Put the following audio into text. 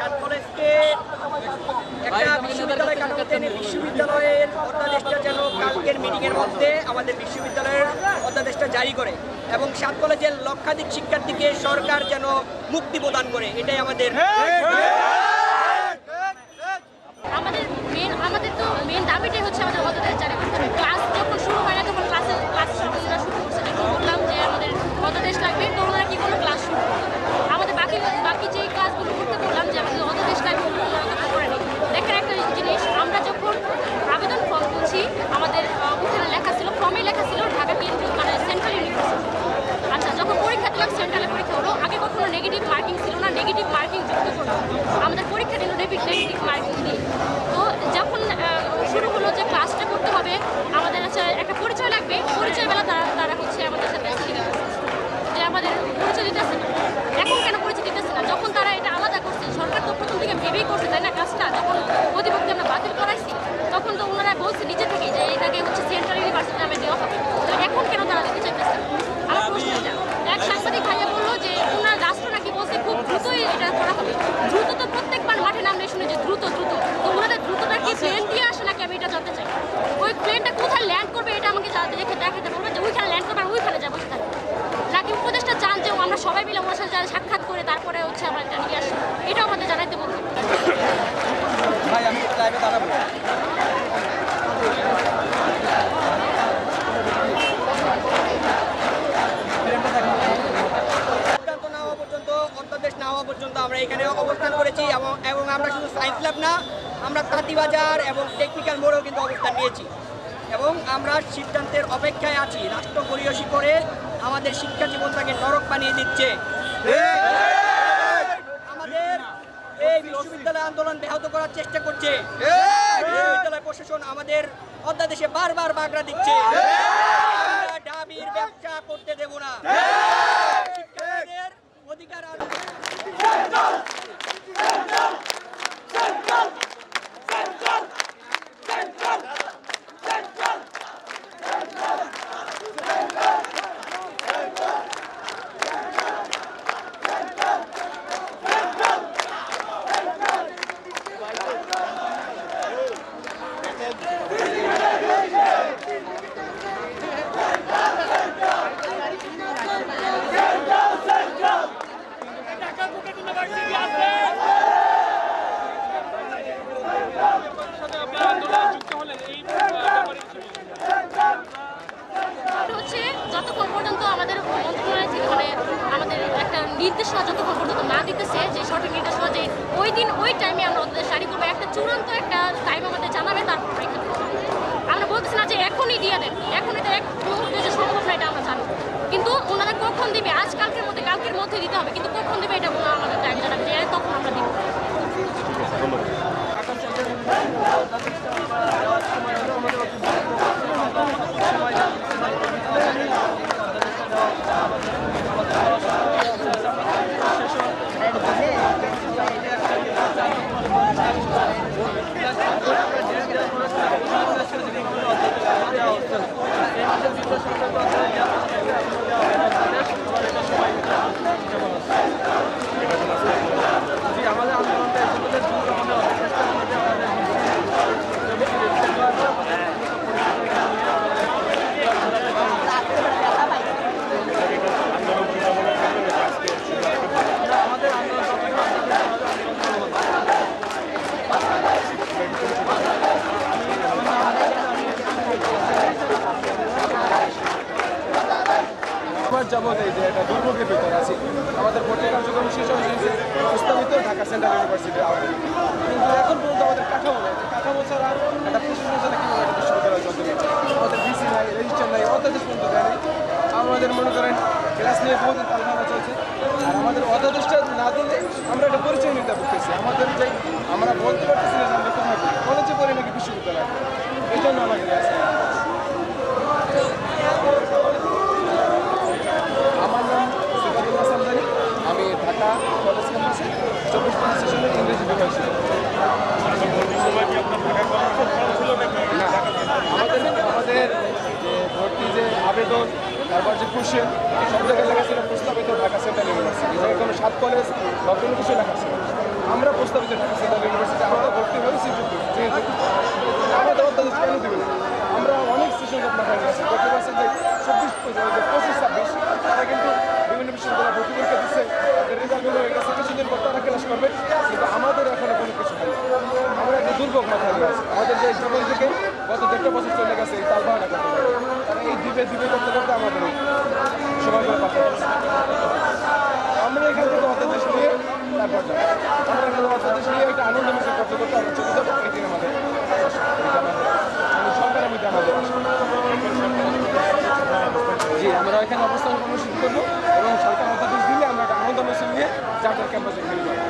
সাত কলেজকে একটা বিশ্ববিদ্যালয় কাঠামোতে এনে বিশ্ববিদ্যালয়ের অধ্যাদেশটা যেন কালকের মিটিংয়ের মধ্যে আমাদের বিশ্ববিদ্যালয়ের অধ্যাদেশটা জারি করে এবং সাত কলেজের লক্ষাধিক শিক্ষার্থীকে সরকার যেন মুক্তি প্রদান করে, এটাই আমাদের। আমাদের তো মেন দাবিটাই হচ্ছে আমাদের অধ্যাদেশ জারি করতে হবে। ক্লাস যখন শুরু হয় না তখন ক্লাস শুরু করছে, যখন বললাম যে আমাদের অধ্যাদেশ লাগবে তো ওনারা কি কোনো ক্লাস শুরু করবে। আমাদের বাকি যে ক্লাসগুলো করতে বললাম যে আমাদের অধ্যাদেশ লাগবে ওনারা করে নেই। দেখেন একটা জিনিস, আমরা যখন আবেদন ফর্ম করছি আমাদের ওখানে লেখা ছিল, ফর্মে লেখা ছিল ঢাকা কেন্দ্রীয় মানে সেন্ট্রাল ইউনিভার্সিটি। আচ্ছা, যখন পরীক্ষা দিলাম সেন্ট্রালে পরীক্ষা হলো, আগে কখনো নেগেটিভ মার্কিং ছিল না, নেগেটিভ মার্কিং যুক্ত করলো। আমাদের পরীক্ষা দিল নেগেটিভ মার্কিং দিয়ে। তো যখন শুরু হলো যে ক্লাসটা করতে হবে, আমাদের একটা পরিচয় লাগবে, পরিচয় বেলা তারা হচ্ছে আমাদের সাথে যে আমাদের পরিচয় দিতেছে না। এখন কেন পরিচয় দিতেছে না? যখন তারা এটা আলাদা করছে, সরকার তো প্রথম থেকে ভেবেই করছে তাই না কাজটা। যখন প্রতিপক্ষে আমরা বাতিল করাইছি তখন তো ওনারা বলছে নিজে থেকে যে এটাকে হচ্ছে সেন্ট্রাল ইউনিভার্সিটি নামে দেওয়া হবে। তো এখন কেন তারা দিতে চাইতেছে? আমার প্রশ্ন এটা। এক সাংবাদিক ভাইয়া বললো যে ওনার রাষ্ট্র নাকি বলছে খুব দ্রুতই এটা করা হবে। দ্রুত তো প্রত্যেকবার মাঠে নামলে শুনে যে দ্রুত তো ওনাদের দ্রুতটা কি প্লেন দিয়ে আসে নাকি, আমি এটা জানতে চাই। ওই প্লেনটা কোথায় ল্যান্ড করবে এটা আমাকে দেখাতে বলবেন যে ওইখানে ল্যান্ড করবে আর ওইখানে যাবো সেখানে, নাকি উপদেশটা চান যে আমরা সবাই মিলে ওনার সাথে সাক্ষাৎ করে তারপরে হচ্ছে আমরা এটা নিয়ে আসবো, এটাও আমাদের জানাইতে বলবো। ভাই আমি লাইভে দাঁড়াবো। অধ্যাদেশ না হওয়া পর্যন্ত আমরা এখানে অবস্থান করেছি এবং আমরা শুধু সায়েন্স ল্যাব না, আমরা তাঁতিবাজার এবং টেকনিক্যাল মোড়েও কিন্তু অবস্থান নিয়েছি এবং আমরা সিদ্ধান্তের অপেক্ষায় আছি। রাষ্ট্র পরিহাসী করে আমাদের শিক্ষা জীবনটাকে নরক বানিয়ে দিচ্ছে। আমাদের এই বিশ্ববিদ্যালয় আন্দোলন ব্যাহত করার চেষ্টা করছে। বিশ্ববিদ্যালয় প্রশাসন আমাদের অধ্যাদেশে বারবার বাগড়া দিচ্ছে। দাবির ব্যবসা করতে দেব না। শিক্ষার্থীদের অধিকার যতক্ষণ পর্যন্ত আমাদের মন্ত্রণালয় থেকে মানে আমাদের একটা নির্দেশনা যতক্ষণ পর্যন্ত না দিতেছে, যে সঠিক নির্দেশনা যে ওই দিন ওই টাইমে আমরা ওদের জারি করবো, একটা চূড়ান্ত একটা টাইম আমাদের জানাবে, তারপর পরীক্ষা দেবো। আমরা বলতেছি না যে এখনই দিয়ে দেন, এখন এটা এক মুহূর্তে যে সম্ভব না এটা আমরা জানি, কিন্তু ওনারা কখন দিবে, আজ কালকের মধ্যে দিতে হবে, কিন্তু কখন দিবে এটা ওনারা আমাদের টাইম জানাবে, যে তখন আমরা দিব। যাবত এই যে একটা দুর্ভোগের ভিতরে আছি। আমাদের ভর্তি কার্যক্রম শেষ হয়েছে প্রস্তাবিত ঢাকা সেন্ট্রাল ইউনিভার্সিটির আওতায়, কিন্তু এখন পর্যন্ত আমাদের কাঠামো নেই। কাঠামো ছাড়া একটা প্রশাসন ছাড়া কীভাবে একটা বিশ্ববিদ্যালয় চলতে পারছে? আমাদের ভিসি নাই, রেজিস্টার নাই, অধ্যাদেশ পর্যন্ত দেয়নি। আমাদের মনে করেন ক্লাস নিয়ে বহুদিন তালখানা চলছে, আর আমাদের অধ্যাদেশটা না দিলে আমরা একটা পরিচয় নিতে পারতেছি। আমাদের যে আমরা বলতে পারতেছি না যে আমরা কোথায় কলেজে পড়ি নাকি বিশ্ববিদ্যালয়, এই জন্য আমাদের আছে। আমার নাম সিফাতুল্লাহ সামদানি, আমি ঢাকা কলেজ ক্যাম্পাসে 24 সেশনের ইংরেজি বিভাগ ছিল। আমাদের যে ভর্তি যে আবেদন, তারপর যে কোশ্চেন, সব জায়গায় লেখা ছিল প্রস্তাবিত ঢাকা সেন্ট্রাল ইউনিভার্সিটি। এখানে কোনো সাত কলেজ বা কোনো কিছু লেখা ছিল। আমরা প্রস্তাবিত ঢাকা সেন্ট্রাল ইউনিভার্সিটি আমরা ভর্তি হয়েছি যেহেতু আমাদের অধ্যাদেশ কেন দেবে না? আমরা অনেক সেশন আপনার হয়ে গেছি দেখতে পাচ্ছেন যে 25-26 তারা কিন্তু বিভিন্ন বিশ্ববিদ্যালয়ে ভর্তি পরীক্ষা দিচ্ছে, তাদের রেজাল্টগুলো হয়ে গেছে, কিছুদিন পর তারা ক্লাস করবে, কিন্তু আমাদের এখনো কোনো কিছু হয়নি। আমরা একটা দুর্ভোগ মাথায় দিয়ে আছি। আমাদের যে জীবন থেকে গত 1.5 বছর চলে গেছে এই তাল বাহানা করতে পারে, তারা এই দ্বীপে করতে করতে আমাদের সময়গুলো পাঠাতে হবে। আমরা এখান থেকে অধ্যাদেশ নিয়ে তারপর যাবো, আমরা এখানে অধ্যাদেশ নিয়ে একটা আনন্দ মিছিল করতে করতে আমরা চলে যাবো, এটি আমাদের সরকারের মধ্যে আমাদের জি আমরা এখানে অবস্থান কর্মসূচি করবো এবং সরকার অধ্যাদেশ দিলে আমরা একটা আনন্দ মিছিল নিয়ে জাতীয় ক্যাম্পাসে ফিরে যাবো।